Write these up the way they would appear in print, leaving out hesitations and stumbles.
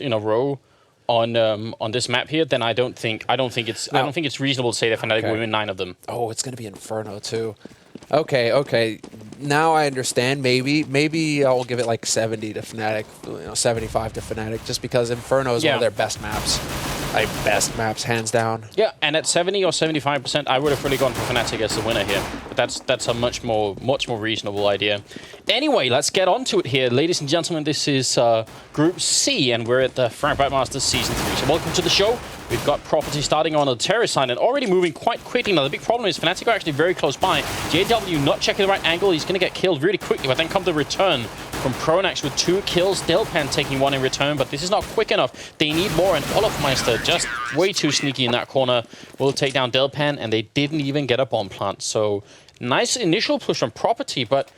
in a row on this map here, then I don't think it's reasonable to say that Fnatic will win 9 of them. Oh, it's gonna be Inferno too. Okay. Now I understand. Maybe I'll give it like 70 to Fnatic, 75 to Fnatic, just because Inferno is one of their best maps. Like best maps, hands down. Yeah, and at 70 or 75%, I would have really gone for Fnatic as the winner here. But that's a much more reasonable idea. Anyway, let's get on to it here, ladies and gentlemen. This is Group C, and we're at the Fragbite Masters Season 3. So welcome to the show. We've got Property starting on the terrace side and already moving quite quickly. Now, the big problem is Fnatic are actually very close by. JW not checking the right angle. He's going to get killed really quickly, but then come the return from Pronax with 2 kills. Delpan taking 1 in return, but this is not quick enough. They need more, and Olofmeister just way too sneaky in that corner. Will take down Delpan, and they didn't even get a bomb plant. So, nice initial push from Property, but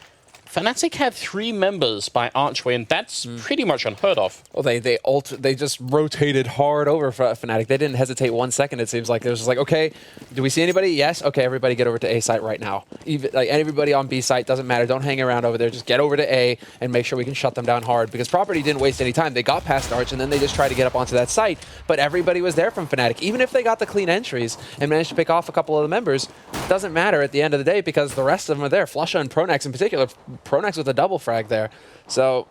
Fnatic had 3 members by Archway, and that's pretty much unheard of. Well, they just rotated hard over for Fnatic. They didn't hesitate 1 second. It seems like it was just like, okay, do we see anybody? Yes. Okay, everybody get over to A site right now. Even like everybody on B site doesn't matter. Don't hang around over there. Just get over to A and make sure we can shut them down hard. Because Property didn't waste any time. They got past Arch and then they just tried to get up onto that site. But everybody was there from Fnatic. Even if they got the clean entries and managed to pick off a couple of the members, doesn't matter at the end of the day because the rest of them are there. Flusha and Pronax in particular. Pronax with a double frag there. So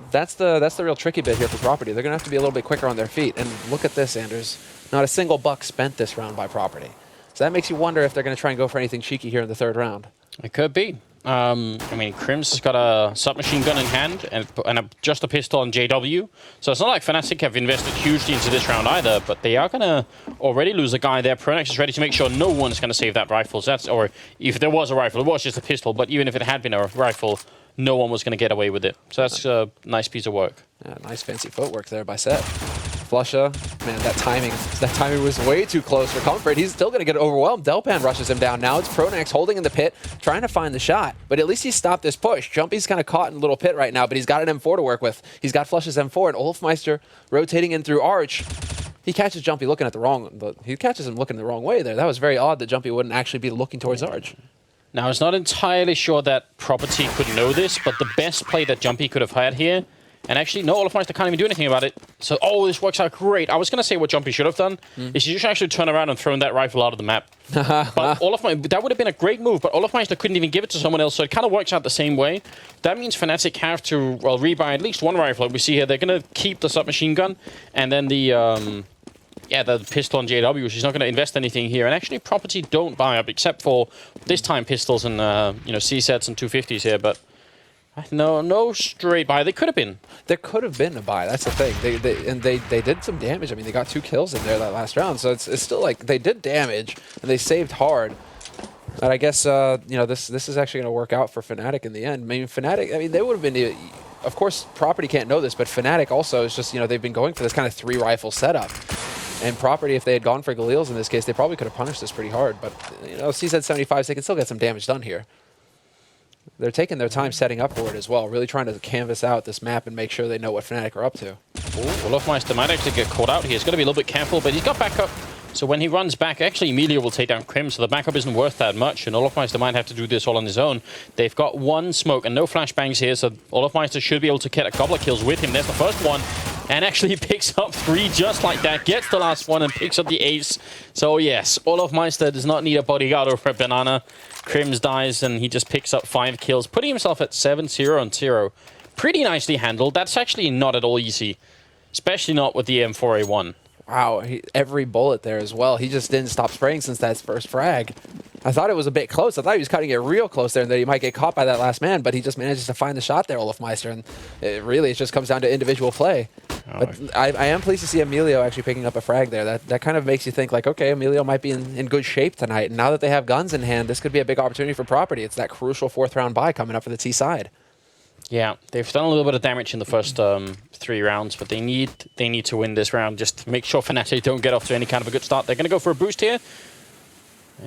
that's the real tricky bit here for Property. They're going to have to be a little bit quicker on their feet. And look at this, Anders. Not a single buck spent this round by Property. So that makes you wonder if they're going to try and go for anything cheeky here in the 3rd round. It could be. I mean, Krim's has got a submachine gun in hand and just a pistol on JW. So it's not like Fnatic have invested hugely into this round either, but they are going to already lose a guy there. Pronax is ready to make sure no one is going to save that rifle. So that's, or if there was a rifle, it was just a pistol, but even if it had been a rifle, no one was going to get away with it. So that's a nice piece of work. Yeah, nice fancy footwork there by Seth. Flusha, man, that timing was way too close for comfort. He's still going to get overwhelmed. Delpan rushes him down. Now it's Pronax holding in the pit, trying to find the shot. But at least he stopped this push. Jumpy's kind of caught in a little pit right now, but he's got an M4 to work with. He's got Flusha's M4, and Olofmeister rotating in through Arch. He catches Jumpy looking at the wrong... He catches him looking the wrong way there. That was very odd that Jumpy wouldn't actually be looking towards Arch. Now, it's not entirely sure that Property could know this, but the best play that Jumpy could have had here, and actually, no, Olofmeister can't even do anything about it. So, oh, this works out great. I was going to say what Jumpy should have done is he should actually turn around and thrown that rifle out of the map. But Olofmeister, that would have been a great move, but Olofmeister couldn't even give it to someone else, so it kind of works out the same way. That means Fnatic have to, well, rebuy at least 1 rifle. Like we see here, they're going to keep the submachine gun, and then the pistol on JW, she's not going to invest anything here. And actually, Property don't buy up, except for this time pistols and, C-sets and 250s here, but no straight buy. They could have been. There could have been a buy. That's the thing. They did some damage. I mean, they got 2 kills in there that last round, so it's still like they did damage, and they saved hard. But I guess, this is actually going to work out for Fnatic in the end. I mean, Fnatic, they would have been... Of course, Property can't know this, but Fnatic also is just, they've been going for this kind of 3-rifle setup. And Property, if they had gone for Galil's in this case, they probably could have punished this pretty hard. But, CZ 75s, they can still get some damage done here. They're taking their time setting up for it as well, really trying to canvas out this map and make sure they know what Fnatic are up to. Olofmeister might actually get caught out here. He's got to be a little bit careful, but he's got backup. So when he runs back, actually Emilio will take down Krim, so the backup isn't worth that much, and Olofmeister might have to do this all on his own. They've got 1 smoke and no flashbangs here, so Olofmeister should be able to get a couple of kills with him. There's the first one, and actually he picks up 3 just like that, gets the last one and picks up the ace. So yes, Olofmeister does not need a bodyguard or a banana. Krims dies and he just picks up 5 kills, putting himself at 7-0-0. Pretty nicely handled. That's actually not at all easy, especially not with the M4A1. Wow, every bullet there as well. He just didn't stop spraying since that first frag. I thought it was a bit close. I thought he was cutting it real close there and that he might get caught by that last man, but he just manages to find the shot there, Olofmeister, and it just comes down to individual play. But I am pleased to see Emilio actually picking up a frag there. That kind of makes you think, like, okay, Emilio might be in good shape tonight, and now that they have guns in hand, this could be a big opportunity for Property. It's that crucial 4th round buy coming up for the T side. Yeah, they've done a little bit of damage in the first 3 rounds, but they need to win this round just to make sure Fnatic don't get off to any kind of a good start. They're going to go for a boost here.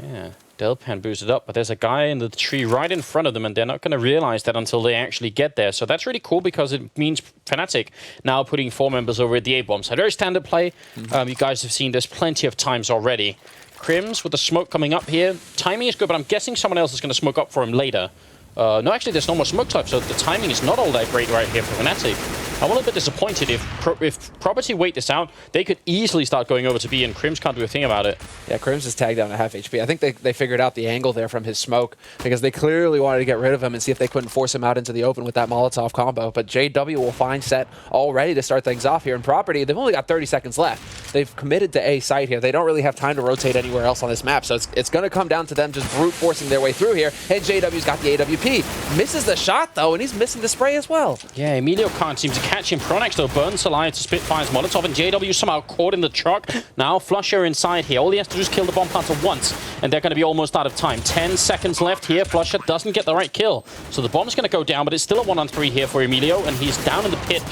Yeah, Delpan boosted up, but there's a guy in the tree right in front of them, and they're not going to realize that until they actually get there. So that's really cool because it means Fnatic now putting 4 members over at the A-bomb. So very standard play. You guys have seen this plenty of times already. Krims with the smoke coming up here. Timing is good, but I'm guessing someone else is going to smoke up for him later. No, actually, there's no more smoke type, so the timing is not all that great right here for Fnatic. I'm a little bit disappointed. If Property wait this out, they could easily start going over to B, and Crims can't do a thing about it. Yeah, Crims is tagged down at half HP. I think they figured out the angle there from his smoke because they clearly wanted to get rid of him and see if they couldn't force him out into the open with that Molotov combo. But JW will find Set all ready to start things off here in Property. They've only got 30 seconds left. They've committed to A site here. They don't really have time to rotate anywhere else on this map, so it's going to come down to them just brute forcing their way through here. And JW's got the AWP. Misses the shot, though, and he's missing the spray as well. Yeah, Emilio can't seem to catch him. Pronax, though, burns alive to Spitfire's Molotov, and JW somehow caught in the truck. Now, Flusher inside here. All he has to do is kill the bomb planter once, and they're going to be almost out of time. 10 seconds left here. Flusher doesn't get the right kill. So the bomb's going to go down, but it's still a 1-on-3 here for Emilio, and he's down in the pit,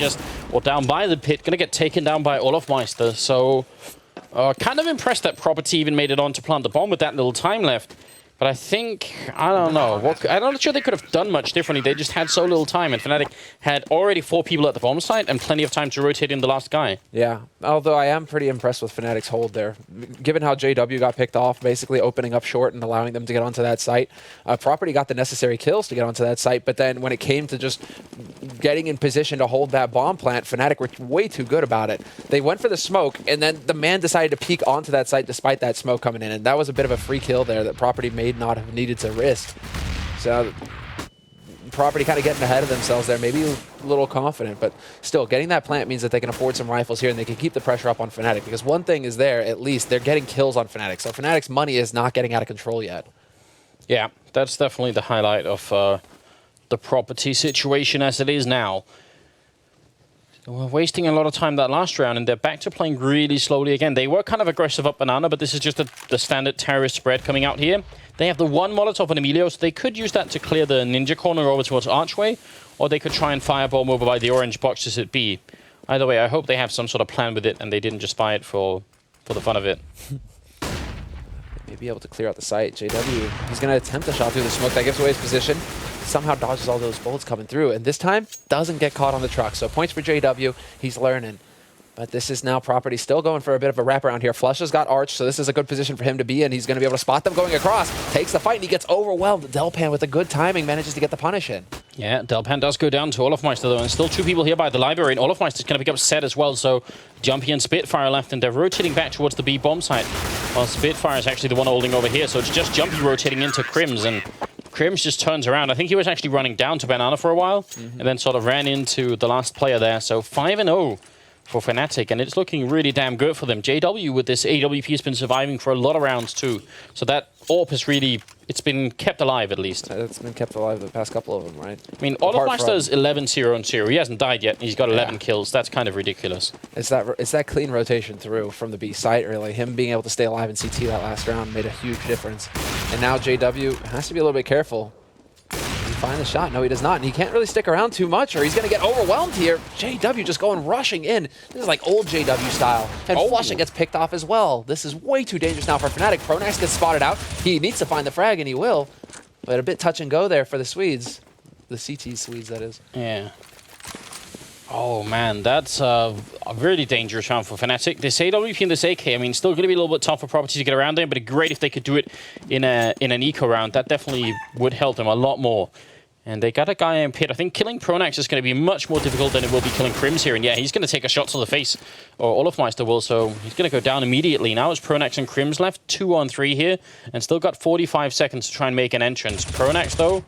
or down by the pit, going to get taken down by Olofmeister. So, kind of impressed that Property even made it on to plant the bomb with that little time left. But I think, I don't know. I'm not sure they could have done much differently. They just had so little time, and Fnatic had already 4 people at the bomb site and plenty of time to rotate in the last guy. Yeah, although I am pretty impressed with Fnatic's hold there. Given how JW got picked off, basically opening up short and allowing them to get onto that site, Property got the necessary kills to get onto that site, but then when it came to just getting in position to hold that bomb plant, Fnatic were way too good about it. They went for the smoke, and then the man decided to peek onto that site despite that smoke coming in, and that was a bit of a free kill there that Property may not have needed to risk. So Property kind of getting ahead of themselves there, maybe a little confident, but still getting that plant means that they can afford some rifles here and they can keep the pressure up on Fnatic, because one thing is there, at least they're getting kills on Fnatic, so Fnatic's money is not getting out of control yet. Yeah, that's definitely the highlight of the Property situation as it is now. We're wasting a lot of time that last round, and they're back to playing really slowly again. They were kind of aggressive up Banana, but this is just the standard terrorist spread coming out here. They have the 1 Molotov on Emilio, so they could use that to clear the Ninja corner over towards Archway, or they could try and firebomb over by the orange boxes at B. Either way, I hope they have some sort of plan with it, and they didn't just buy it for the fun of it. Maybe able to clear out the site. JW, he's going to attempt a shot through the smoke. That gives away his position. Somehow dodges all those bullets coming through, and this time doesn't get caught on the truck. So points for JW. He's learning. But this is now Property still going for a bit of a wraparound here. Flush has got Arch, so this is a good position for him to be in. He's going to be able to spot them going across. Takes the fight, and he gets overwhelmed. Delpan, with a good timing, manages to get the punish in. Yeah, Delpan does go down to Olofmeister, though, and still 2 people here by the library, and Olofmeister's going to pick up Set as well, so Jumpy and Spitfire left, and they're rotating back towards the B bomb site. Well, Spitfire is actually the one holding over here, so it's just Jumpy rotating into Crims, and Crims just turns around. I think he was actually running down to Banana for a while, and then sort of ran into the last player there, so 5-0. For Fnatic, and it's looking really damn good for them. JW with this AWP has been surviving for a lot of rounds too, so that AWP has really, it's been kept alive at least. It's been kept alive the past couple of them, right? I mean, Olofmeister's 11-0-0. He hasn't died yet. He's got 11 kills. That's kind of ridiculous. It's that clean rotation through from the B site, really. Him being able to stay alive in CT that last round made a huge difference. And now JW has to be a little bit careful. Find the shot. No, he does not. And he can't really stick around too much or he's going to get overwhelmed here. JW just going rushing in. This is like old JW style. And Flushing gets picked off as well. This is way too dangerous now for Fnatic. Pronax gets spotted out. He needs to find the frag, and he will. But a bit touch and go there for the Swedes. The CT Swedes, that is. Yeah. Oh, man, that's a really dangerous round for Fnatic. This AWP and this AK, I mean, still going to be a little bit tough for Property to get around there, but great if they could do it in an eco round. That definitely would help them a lot more. And they got a guy in pit. I think killing Pronax is going to be much more difficult than it will be killing Crims here. And yeah, he's going to take a shot to the face, or Olofmeister will, so he's going to go down immediately. Now it's Pronax and Crims left, 2-on-3 here, and still got 45 seconds to try and make an entrance. Pronax, though,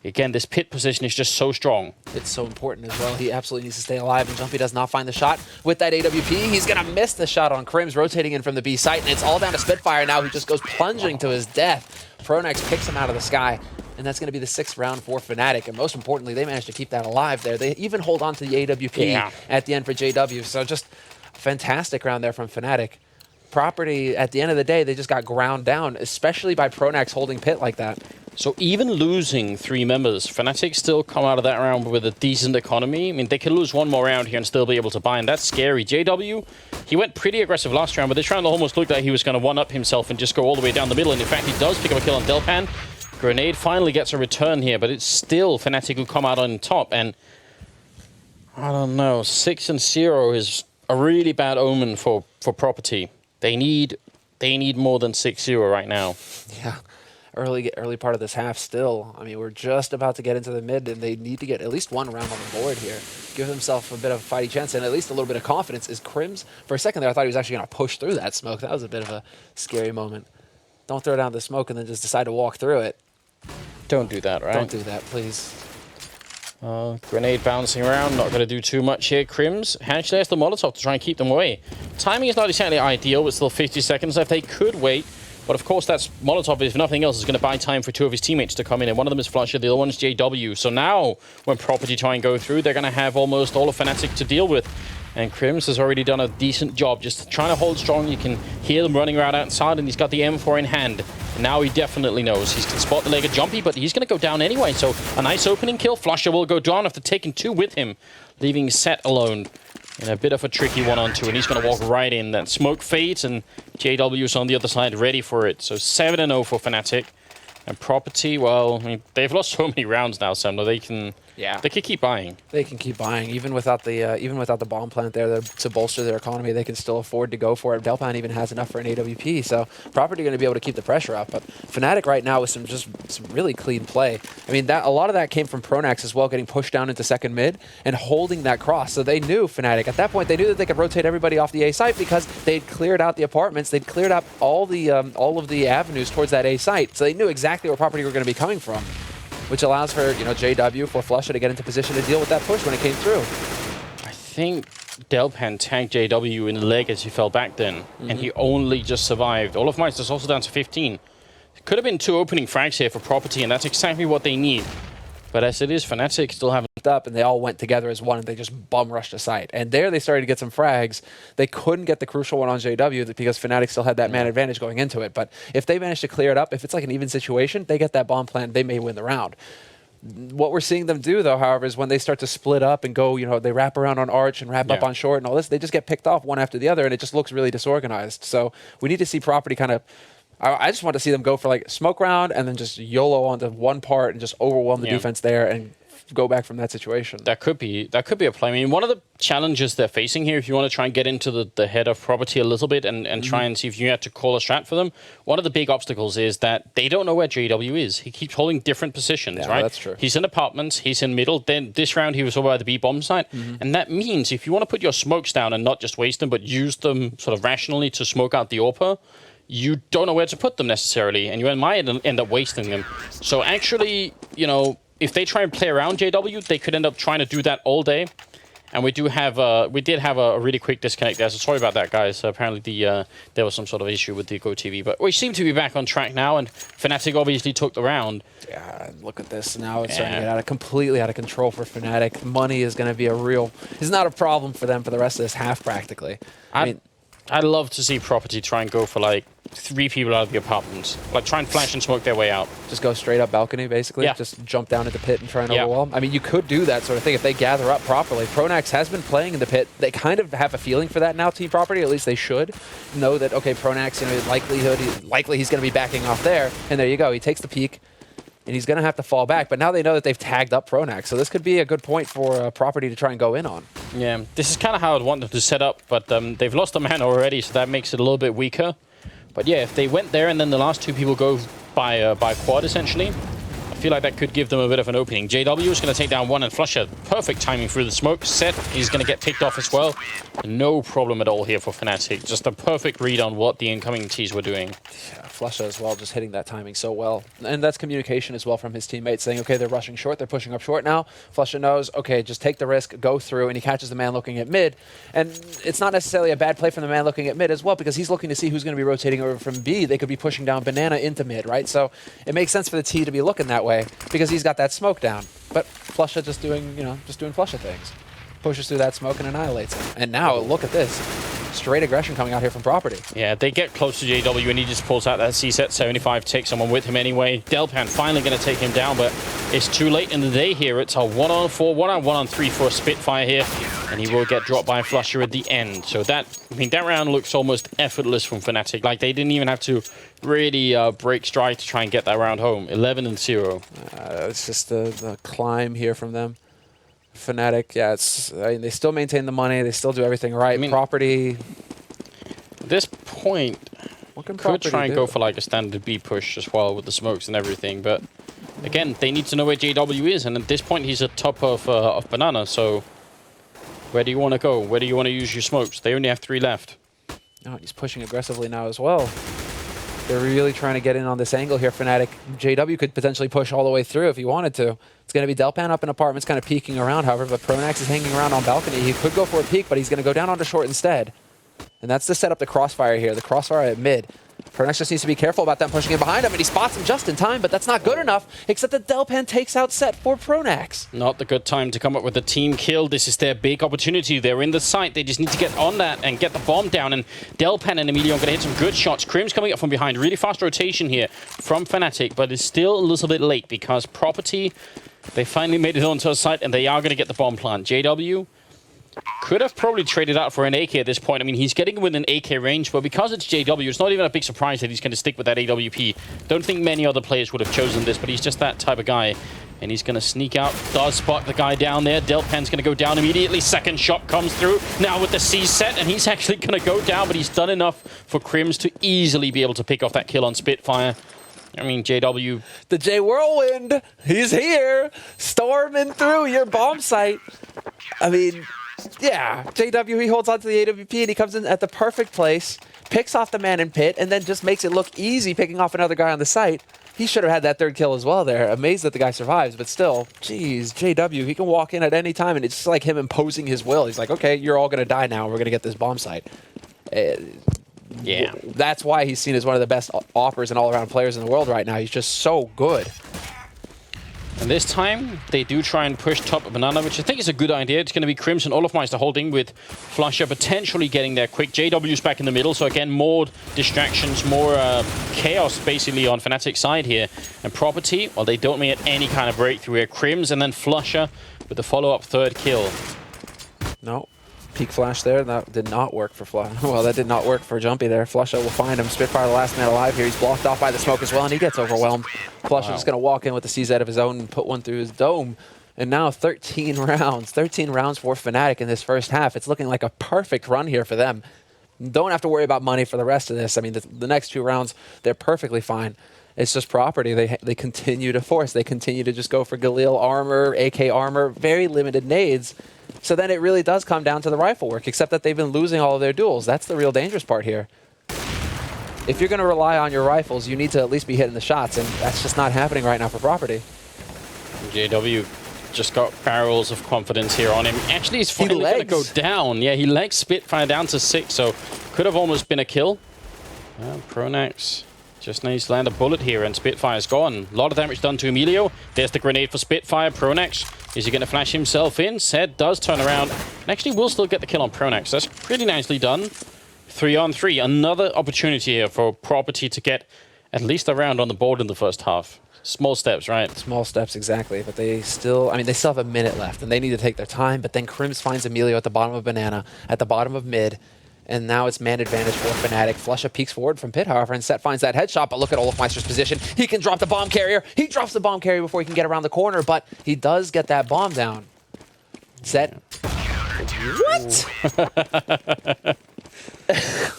again, this pit position is just so strong. It's so important as well. He absolutely needs to stay alive, and Jumpy does not find the shot with that AWP. He's going to miss the shot on Crims, rotating in from the B site, and it's all down to Spitfire now, who just goes plunging to his death. Pronax picks him out of the sky, and that's going to be the 6th round for Fnatic, and most importantly, they managed to keep that alive there. They even hold on to the AWP at the end for JW, so just a fantastic round there from Fnatic. Property, at the end of the day, they just got ground down, especially by Pronax holding pit like that. So even losing 3 members, Fnatic still come out of that round with a decent economy. I mean, they could lose 1 more round here and still be able to buy, and that's scary. JW, he went pretty aggressive last round, but this round almost looked like he was going to one-up himself and just go all the way down the middle, and in fact, he does pick up a kill on Delpan. Grenade finally gets a return here, but it's still Fnatic who come out on top, and I don't know, 6-0 is a really bad omen for Property. They need more than 6-0 right now. Yeah. early part of this half still. I mean, we're just about to get into the mid, and they need to get at least one round on the board here. Give themselves a bit of a fighting chance and at least a little bit of confidence. Is Crims, for a second there, I thought he was actually going to push through that smoke. That was a bit of a scary moment. Don't throw down the smoke and then just decide to walk through it. Don't do that, right? Don't do that, please. Grenade bouncing around, not going to do too much here. Crims actually has the Molotov to try and keep them away. Timing is not exactly ideal, but still 50 seconds left. They could wait, but of course that's Molotov, if nothing else, is going to buy time for two of his teammates to come in, and one of them is Flusher, the other one is JW. So now, when Property try and go through, they're going to have almost all of Fnatic to deal with. And Crims has already done a decent job just trying to hold strong. You can hear them running around outside, and he's got the M4 in hand. And now he definitely knows. He can spot the leg of Jumpy, but he's going to go down anyway. So a nice opening kill. Flusher will go down after taking two with him, leaving Set alone in a bit of a tricky 1-on-2. And he's going to walk right in. That smoke fades, and JW's on the other side ready for it. So 7-0 for Fnatic. And Property, well, I mean, they've lost so many rounds now, Semler. They can keep buying. They can keep buying, even without the bomb plant there to bolster their economy. They can still afford to go for it. Delpan even has enough for an AWP, so Property going to be able to keep the pressure up. But Fnatic right now with some really clean play. I mean, a lot of that came from Pronax as well, getting pushed down into second mid and holding that cross. So they knew Fnatic at that point. They knew that they could rotate everybody off the A site because they'd cleared out the apartments. They'd cleared out all of the avenues towards that A site. So they knew exactly where Property were going to be coming from, which allows for, JW, for Flusher to get into position to deal with that push when it came through. I think Delpan tagged JW in the leg as he fell back then, and he only just survived. All of Meister's also down to 15. Could have been two opening frags here for Property, and that's exactly what they need. But as it is, Fnatic still haven't up, and they all went together as one, and they just bum rushed a site. And there they started to get some frags. They couldn't get the crucial one on JW because Fnatic still had that man advantage going into it. But if they manage to clear it up, if it's like an even situation, they get that bomb plant, they may win the round. What we're seeing them do, though, however, is when they start to split up and go, they wrap around on arch and wrap up on short and all this, they just get picked off one after the other, and it just looks really disorganized. So we need to see Property kind of... I just want to see them go for like smoke round and then just YOLO onto one part and just overwhelm the defense there and go back from that situation. That could be a play. I mean, one of the challenges they're facing here, if you want to try and get into the head of Property a little bit and try and see if you have to call a strat for them, one of the big obstacles is that they don't know where JW is. He keeps holding different positions, right? That's true. He's in apartments, he's in middle, then this round he was over by the B bomb site, and that means if you want to put your smokes down and not just waste them, but use them sort of rationally to smoke out the AWPer, you don't know where to put them necessarily, and you might end up wasting them. So actually, if they try and play around JW, they could end up trying to do that all day. And we did have a really quick disconnect there, so sorry about that, guys. So apparently there was some sort of issue with the GoTV, but we seem to be back on track now, and Fnatic obviously took the round. Yeah, look at this. Now it's starting to get completely out of control for Fnatic. Money is going to be it's not a problem for them for the rest of this half, practically. I'd love to see Property try and go for like 3 people out of the apartments. Like try and flash and smoke their way out. Just go straight up balcony, basically? Yeah. Just jump down into pit and try and overwhelm? I mean, you could do that sort of thing if they gather up properly. Pronax has been playing in the pit. They kind of have a feeling for that now, Team Property. At least they should know that, okay, Pronax, likely he's going to be backing off there. And there you go. He takes the peek. And he's going to have to fall back. But now they know that they've tagged up Pronax. So this could be a good point for Property to try and go in on. Yeah, this is kind of how I'd want them to set up. But they've lost a man already, so that makes it a little bit weaker. But yeah, if they went there and then the last 2 people go by quad, essentially, I feel like that could give them a bit of an opening. JW is going to take down one, and Flusher, perfect timing through the smoke. Set is going to get picked off as well. No problem at all here for Fnatic. Just a perfect read on what the incoming Ts were doing. Yeah, Flusher as well, just hitting that timing so well. And that's communication as well from his teammates, saying, okay, they're rushing short, they're pushing up short now. Flusher knows, okay, just take the risk, go through, and he catches the man looking at mid. And it's not necessarily a bad play from the man looking at mid as well, because he's looking to see who's going to be rotating over from B. They could be pushing down Banana into mid, right? So it makes sense for the T to be looking that way, because he's got that smoke down. But Flusher just doing Flusher things. Pushes through that smoke and annihilates him. And now, look at this. Straight aggression coming out here from Property. Yeah, they get close to JW and he just pulls out that C-set 75, takes someone with him anyway. Delpan finally going to take him down, but it's too late in the day here. It's a 1-on-4, 1-on-1-on-3 for a Spitfire here, and he will get dropped by Flusher at the end. So that round looks almost effortless from Fnatic. Like, they didn't even have to really break stride to try and get that round home. 11-0. It's just the climb here from them. Fnatic, yeah, they still maintain the money. They still do everything right. Property. At this point, What can Could Property try and do? go for like a standard B push as well with the smokes and everything, but again, they need to know where JW is, and at this point he's at top of Banana, so where do you want to go? Where do you want to use your smokes? They only have 3 left. No, he's pushing aggressively now as well. They're really trying to get in on this angle here, Fnatic. JW could potentially push all the way through if he wanted to. It's going to be Delpan up in apartments kind of peeking around, however, but Pronax is hanging around on balcony. He could go for a peek, but he's going to go down onto short instead. And that's to set up the crossfire here, the crossfire at mid. Pronax just needs to be careful about them pushing in behind him, and he spots him just in time, but that's not good enough, except that Delpan takes out set for Pronax. Not the good time to come up with a team kill. This is their big opportunity. They're in the site. They just need to get on that and get the bomb down. And Delpan and Emilio are going to hit some good shots. Crim's coming up from behind. Really fast rotation here from Fnatic, but it's still a little bit late because Property, they finally made it onto a site, and they are going to get the bomb plant. JW could have probably traded out for an AK at this point. I mean, he's getting within AK range, but because it's JW, it's not even a big surprise that he's going to stick with that AWP. Don't think many other players would have chosen this, but he's just that type of guy. And he's going to sneak out. Does spot the guy down there. Delpan's going to go down immediately. Second shot comes through. Now with the C set, and he's actually going to go down, but he's done enough for Crims to easily be able to pick off that kill on Spitfire. I mean, JW... The J Whirlwind, he's here, storming through your bomb site. I mean... yeah, JW, he holds on to the AWP and he comes in at the perfect place, picks off the man in pit, and then just makes it look easy picking off another guy on the site. He should have had that 3rd kill as well there. Amazed that the guy survives, but still, geez, JW, he can walk in at any time, and it's just like him imposing his will. He's like, okay, you're all going to die now, and we're going to get this bomb site. Yeah. That's why he's seen as one of the best offers and all-around players in the world right now. He's just so good. And this time, they do try and push top of Banana, which I think is a good idea. It's going to be Crimson Olofmeister holding with Flusher potentially getting there quick. JW's back in the middle, so again, more distractions, more chaos basically on Fnatic's side here. And Property, well, they don't make any kind of breakthrough here. Crims and then Flusher with the follow-up 3rd kill. No. Peak flash there. That did not work for Flush. Well, that did not work for Jumpy there. Flusha will find him. Spitfire, the last man alive here. He's blocked off by the smoke as well, and he gets overwhelmed. Flusha's just going to walk in with the CZ of his own and put one through his dome. And now 13 rounds. 13 rounds for Fnatic in this first half. It's looking like a perfect run here for them. Don't have to worry about money for the rest of this. I mean, the next 2 rounds, they're perfectly fine. It's just Property. They continue to force. They continue to just go for Galil armor, AK armor, very limited nades. So then it really does come down to the rifle work, except that they've been losing all of their duels. That's the real dangerous part here. If you're going to rely on your rifles, you need to at least be hitting the shots, and that's just not happening right now for Property. JW just got barrels of confidence here on him. Actually, he's finally going to go down. Yeah, he legs Spitfire down to 6, so could have almost been a kill. Pronax just needs to land a bullet here, and Spitfire's gone. A lot of damage done to Emilio. There's the grenade for Spitfire. Pronax, is he going to flash himself in? Zed does turn around, and actually will still get the kill on Pronax. That's pretty nicely done. 3 on 3. Another opportunity here for Property to get at least a round on the board in the first half. Small steps, right? Small steps, exactly. But they still, I mean, they still have a minute left, and they need to take their time. But then Crims finds Emilio at the bottom of Banana, at the bottom of mid. And now it's man advantage for Fnatic. Flusha peeks forward from pit, however, and Set finds that headshot. But look at Olofmeister's position. He can drop the bomb carrier. He drops the bomb carrier before he can get around the corner, but he does get that bomb down. Set. What?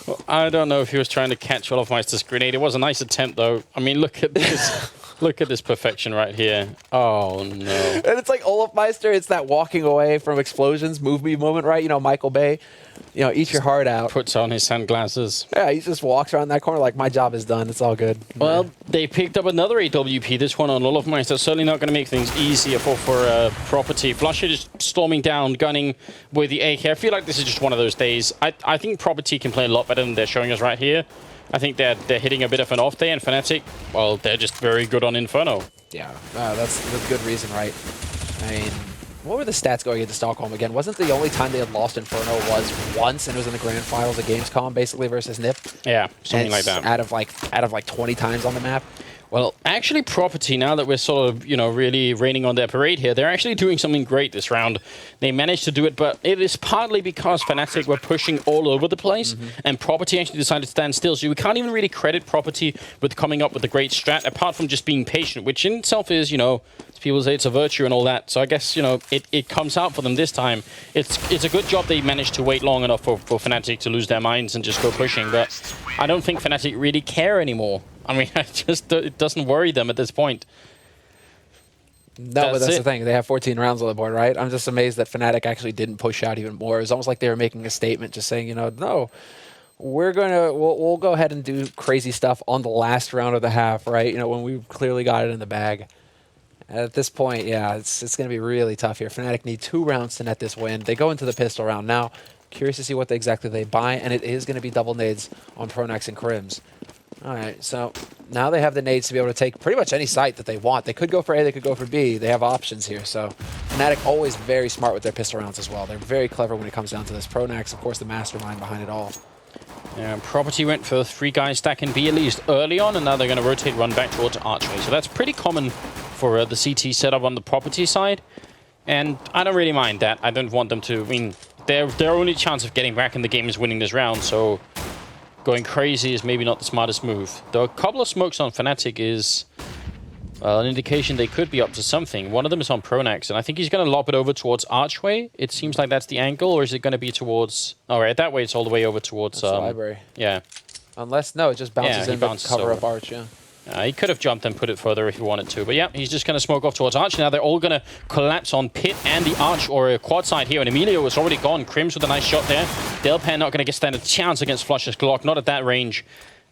Well, I don't know if he was trying to catch Olofmeister's grenade. It was a nice attempt, though. I mean, look at this. Look at this perfection right here. Oh, no. And it's like Olofmeister, it's that walking away from explosions, move me moment, right? You know, Michael Bay, you know, eat your heart out. Puts on his sunglasses. Yeah, he just walks around that corner like, my job is done. It's all good. Well, they picked up another AWP, this one on Olofmeister. Certainly not going to make things easier for Property. Flusher just storming down, gunning with the AK. I feel like this is just one of those days. I think Property can play a lot better than they're showing us right here. I think they're hitting a bit of an off day, and Fnatic, well, they're just very good on Inferno. Yeah, that's a good reason, right? I mean, what were the stats going into Stockholm again? Wasn't the only time they had lost Inferno was once, and it was in the grand finals of Gamescom, basically, versus NIP? Yeah, something like that. Out of like 20 times on the map. Well, actually, Property, now that we're sort of, really raining on their parade here, they're actually doing something great this round. They managed to do it, but it is partly because Fnatic were pushing all over the place, and Property actually decided to stand still. So we can't even really credit Property with coming up with a great strat, apart from just being patient, which in itself is, people say it's a virtue and all that. So I guess, it comes out for them this time. It's a good job they managed to wait long enough for Fnatic to lose their minds and just go pushing, but I don't think Fnatic really care anymore. I mean, it doesn't worry them at this point. No, but that's the thing. They have 14 rounds on the board, right? I'm just amazed that Fnatic actually didn't push out even more. It was almost like they were making a statement, just saying, no, we'll go ahead and do crazy stuff on the last round of the half, right? When we clearly got it in the bag. At this point, yeah, it's going to be really tough here. Fnatic need 2 rounds to net this win. They go into the pistol round now. Curious to see what exactly they buy, and it is going to be double nades on Pronax and Crims. All right, so now they have the nades to be able to take pretty much any site that they want. They could go for A, they could go for B. They have options here. So Fnatic always very smart with their pistol rounds as well. They're very clever when it comes down to this. Pronax, of course, the mastermind behind it all. Yeah, Property went for 3 guys stack in B at least early on, and now they're going to rotate, run back towards Archway. So that's pretty common for the CT setup on the Property side. And I don't really mind that. I don't want them to. I mean, their only chance of getting back in the game is winning this round, so going crazy is maybe not the smartest move. Though a couple of smokes on Fnatic is an indication they could be up to something. One of them is on Pronax, and I think he's going to lob it over towards Archway. It seems like that's the angle, or is it going to be towards... Oh, right, that way it's all the way over towards... the library. Yeah. Unless, no, it just bounces in to cover up Arch, yeah. He could have jumped and put it further if he wanted to. But yeah, he's just going to smoke off towards Arch. Now they're all going to collapse on Pit and the Arch or a quad side here. And Emilio is already gone. Crims with a nice shot there. Delpan not going to stand a chance against Flush's Glock. Not at that range.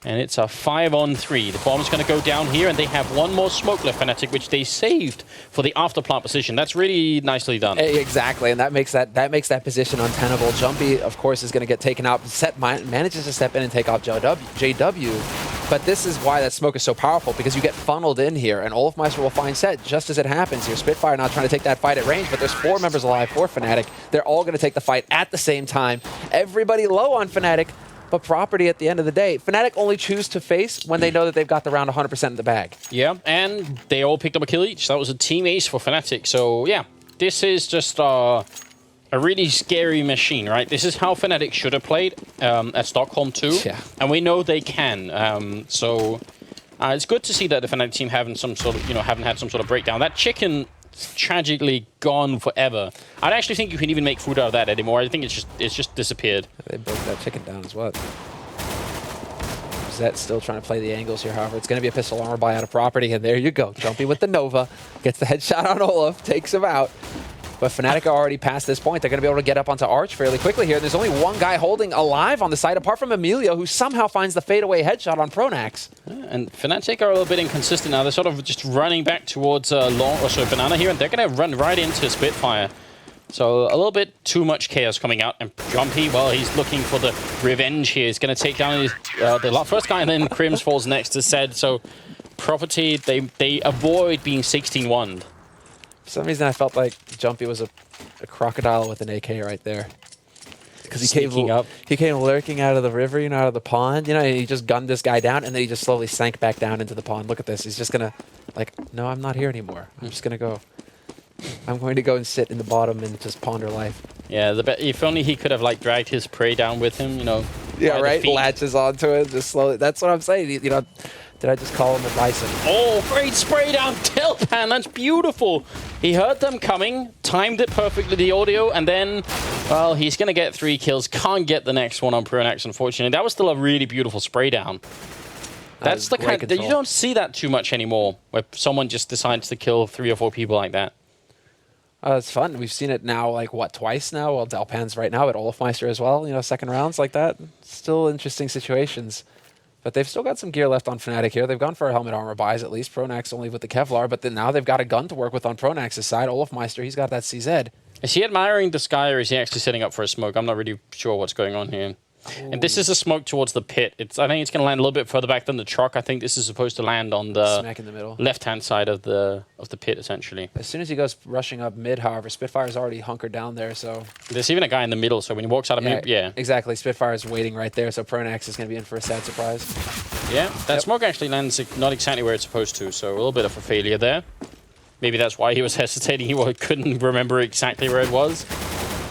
And it's a 5-on-3. The bomb's going to go down here, and they have one more smoke left, Fnatic, which they saved for the after plant position. That's really nicely done. Exactly, and that makes that position untenable. Jumpy, of course, is going to get taken out. Set manages to step in and take off JW. But this is why that smoke is so powerful, because you get funneled in here, and Olofmeister will find Set just as it happens here. Spitfire now trying to take that fight at range, but there's 4 members alive for Fnatic. They're all going to take the fight at the same time. Everybody low on Fnatic. But Property at the end of the day, Fnatic only choose to face when they know that they've got the round 100% in the bag. Yeah, and they all picked up a kill each. That was a team ace for Fnatic. So yeah, this is just a really scary machine, right? This is how Fnatic should have played at Stockholm too. Yeah. And we know they can. So it's good to see that the Fnatic team haven't had some sort of breakdown. That chicken tragically gone forever. I don't actually think you can even make food out of that anymore. I think it's just disappeared. They broke that chicken down as well. Zet still trying to play the angles here, however. It's going to be a pistol armor buy out of Property, and there you go. Jumpy with the Nova. Gets the headshot on Olaf, takes him out. But Fnatic are already past this point. They're going to be able to get up onto Arch fairly quickly here. There's only one guy holding alive on the side, apart from Emilio, who somehow finds the fadeaway headshot on Pronax. And Fnatic are a little bit inconsistent now. They're sort of just running back towards Banana here, and they're going to run right into Spitfire. So a little bit too much chaos coming out. And Jumpy, well, he's looking for the revenge here. He's going to take down the first guy, and then Crims falls next to Zed. So Property, they avoid being 16-1'd. For some reason, I felt like Jumpy was a crocodile with an AK right there. Because he came lurking out of the river, out of the pond, and he just gunned this guy down, and then he just slowly sank back down into the pond. Look at this. He's just going to, no, I'm not here anymore. I'm just going to go. I'm going to go and sit in the bottom and just ponder life. Yeah, if only he could have, dragged his prey down with him, Yeah, right? Latches onto it just slowly. That's what I'm saying, Did I just call him a bison? Oh, great spray down Delpan. That's beautiful. He heard them coming, timed it perfectly, the audio, and then, well, he's going to get 3 kills. Can't get the next one on Pronax, unfortunately. That was still a really beautiful spray down. That's the kind that you don't see that too much anymore, where someone just decides to kill 3 or 4 people like that. It's fun. We've seen it now, twice now? Well, Delpan's right now, but Olofmeister as well, second rounds like that. Still interesting situations. But they've still got some gear left on Fnatic here. They've gone for helmet armor buys at least. Pronax only with the Kevlar, but then now they've got a gun to work with on Pronax's side. Olofmeister, he's got that CZ. Is he admiring the sky, or is he actually setting up for a smoke? I'm not really sure what's going on here. And this is a smoke towards the pit. I think it's going to land a little bit further back than the truck. I think this is supposed to land on the smack in the middle, left-hand side of the pit, essentially. As soon as he goes rushing up mid, however, Spitfire's already hunkered down there, so... There's even a guy in the middle, so when he walks out of mid, yeah. Exactly, Spitfire's waiting right there, so Pronax is going to be in for a sad surprise. Yeah, that smoke actually lands not exactly where it's supposed to, so a little bit of a failure there. Maybe that's why he was hesitating. He couldn't remember exactly where it was.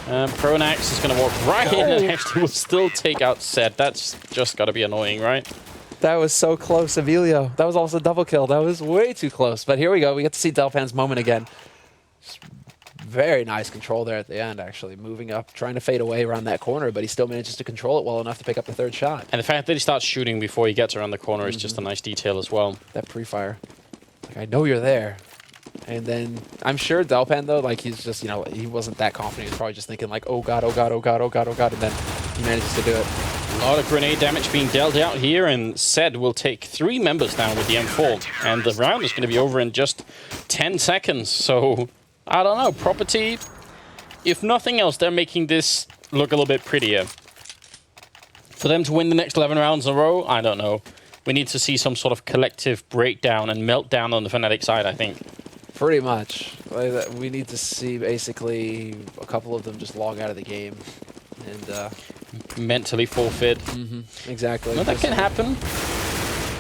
Pronax is going to walk right in and actually will still take out Set. That's just got to be annoying, right? That was so close, Emilio. That was almost a double kill. That was way too close. But here we go. We get to see Delpan's moment again. Very nice control there at the end, actually. Moving up, trying to fade away around that corner, but he still manages to control it well enough to pick up the third shot. And the fact that he starts shooting before he gets around the corner is just a nice detail as well. That pre-fire. Like, I know you're there. And then I'm sure Delpan, though, like, he's just, you know, he wasn't that confident. He was probably just thinking, like, oh, God, oh, God, oh, God, oh, God, oh, God. And then he manages to do it. A lot of grenade damage being dealt out here, and Zed will take 3 members down with the M4. And the round is going to be over in just 10 seconds. So, I don't know. Property, if nothing else, they're making this look a little bit prettier. For them to win the next 11 rounds in a row, I don't know. We need to see some sort of collective breakdown and meltdown on the Fnatic side, I think. Pretty much. We need to see basically a couple of them just log out of the game and mentally forfeit. Exactly. Well, that can happen.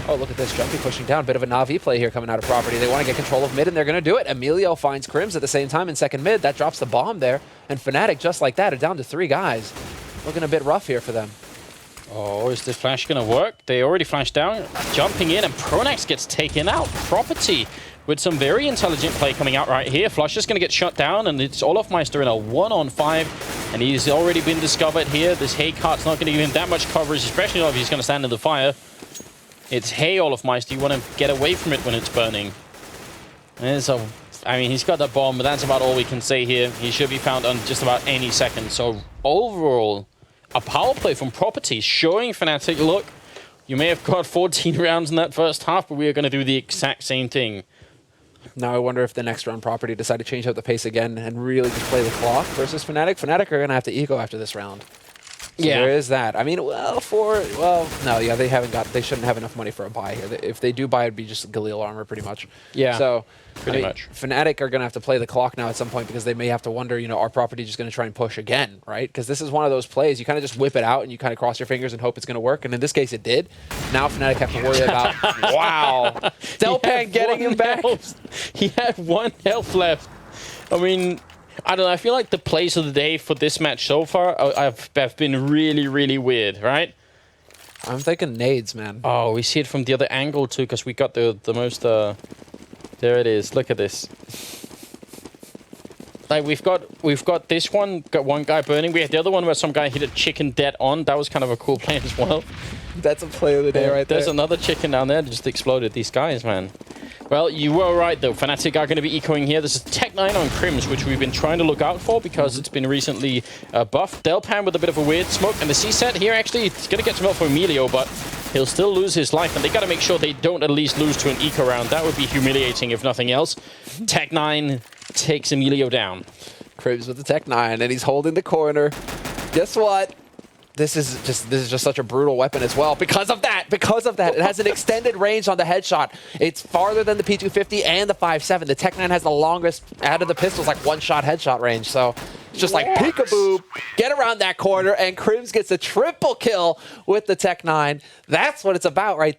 Oh, look at this. Jumpy pushing down. Bit of a Na'Vi play here coming out of property. They want to get control of mid, and they're going to do it. Emilio finds Crims at the same time in second mid. That drops the bomb there. And Fnatic, just like that, are down to 3 guys. Looking a bit rough here for them. Oh, is this flash going to work? They already flashed down. Jumping in, and Pronax gets taken out. Property with some very intelligent play coming out right here. Flush is going to get shut down, and it's Olofmeister in a 1-on-5, and he's already been discovered here. This Hay cart's not going to give him that much coverage, especially if he's going to stand in the fire. It's Hay Olofmeister. You want to get away from it when it's burning. I mean, he's got that bomb, but that's about all we can say here. He should be found on just about any second. So overall, a power play from Property showing Fnatic, look, you may have got 14 rounds in that first half, but we are going to do the exact same thing. Now I wonder if the next round Property decide to change up the pace again and really just play the clock versus Fnatic. Fnatic are going to have to eco after this round. So yeah, there is that. I mean, they shouldn't have enough money for a buy here. If they do buy, it'd be just Galil armor pretty much. Yeah. So pretty much. Fnatic are going to have to play the clock now at some point because they may have to wonder, you know, are Property just going to try and push again, right? Because this is one of those plays you kind of just whip it out and you kind of cross your fingers and hope it's going to work. And in this case, it did. Now Fnatic have to worry about, wow, Delpan getting him back. He had 1 health left. I mean, I don't know. I feel like the plays of the day for this match so far have been really, really weird, right? I'm thinking nades, man. Oh, we see it from the other angle too, because we got the most. There it is. Look at this. Like we've got this one. Got one guy burning. We had the other one where some guy hit a chicken dead on. That was kind of a cool play as well. That's a play of the day right there. There's another chicken down there that just exploded. These guys, man. Well, you were right, though. Fnatic are going to be ecoing here. This is Tech9 on Crims, which we've been trying to look out for because it's been recently buffed. Delpan with a bit of a weird smoke. And the C-set here, actually, it's going to get some help for Emilio, but he'll still lose his life. And they got to make sure they don't at least lose to an eco round. That would be humiliating, if nothing else. Tech9 takes Emilio down. Crims with the Tech9, and he's holding the corner. Guess what? This is just such a brutal weapon as well. Because of that, it has an extended range on the headshot. It's farther than the P250 and the 5.7. The Tech9 has the longest out of the pistols, like 1-shot headshot range. So it's just like peekaboo, get around that corner, and Crims gets a triple kill with the Tech9. That's what it's about right there.